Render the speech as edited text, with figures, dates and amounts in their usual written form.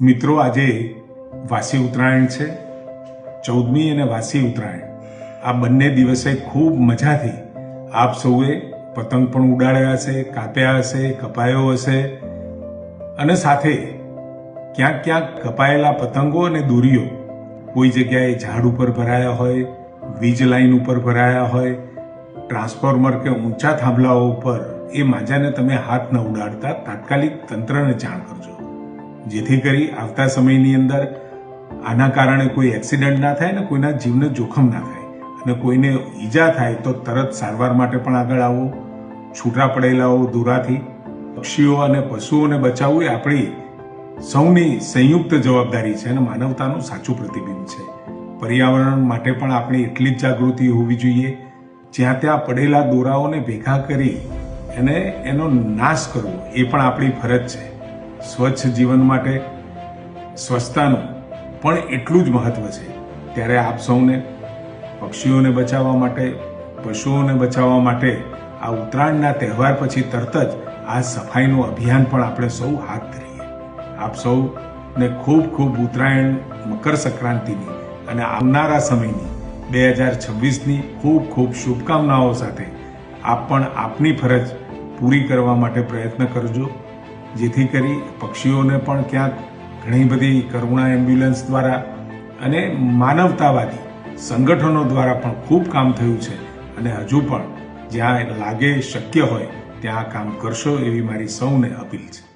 મિત્રો, આજે વાસી ઉત્તરાયણ છે. 14મી અને વાસી ઉત્તરાયણ આ બંને દિવસે ખૂબ મજાથી આપ સૌએ પતંગ પણ ઉડાડ્યા હશે, કાપ્યા હશે, કપાયો હશે અને સાથે ક્યાંક ક્યાંક કપાયેલા પતંગો અને દોરીઓ કોઈ જગ્યાએ ઝાડ ઉપર ભરાયા હોય, વીજ લાઈન ઉપર ભરાયા હોય, ટ્રાન્સફોર્મર કે ઊંચા થાંભલાઓ ઉપર એ માંજાને તમે હાથ ન ઉડાડતા તાત્કાલિક તંત્રને જાણ કરજો, જેથી કરી આવતા સમયની અંદર આના કારણે કોઈ એક્સિડન્ટ ના થાય ને કોઈના જીવને જોખમ ના થાય અને કોઈને ઈજા થાય તો તરત સારવાર માટે પણ આગળ આવો. છૂટા પડેલાઓ દોરાથી પક્ષીઓ અને પશુઓને બચાવવું એ આપણી સૌની સંયુક્ત જવાબદારી છે અને માનવતાનું સાચું પ્રતિબિંબ છે. પર્યાવરણ માટે પણ આપણી એટલી જ જાગૃતિ હોવી જોઈએ. જ્યાં ત્યાં પડેલા દોરાઓને ભેગા કરી અને એનો નાશ કરવો એ પણ આપણી ફરજ છે. સ્વચ્છ જીવન માટે સ્વચ્છતાનું પણ એટલું જ મહત્વ છે. ત્યારે આપ સૌને પક્ષીઓને બચાવવા માટે, પશુઓને બચાવવા માટે આ ઉત્તરાયણના તહેવાર પછી તરત જ આ સફાઈનું અભિયાન પણ આપણે સૌ હાથ ધરીએ. આપ સૌને ખૂબ ખૂબ ઉત્તરાયણ, મકર સંક્રાંતિની અને આવનારા સમયની 2026ની ખૂબ ખૂબ શુભકામનાઓ સાથે આપ પણ આપની ફરજ પૂરી કરવા માટે પ્રયત્ન કરજો, જેથી કરી પક્ષીઓને પણ ક્યાંક ઘણી બધી કરુણા એમ્બ્યુલન્સ દ્વારા અને માનવતાવાદી સંગઠનો દ્વારા પણ ખૂબ કામ થયું છે અને હજુ પણ જ્યાં લાગે શક્ય હોય ત્યાં કામ કરશો એવી મારી સૌને અપીલ છે.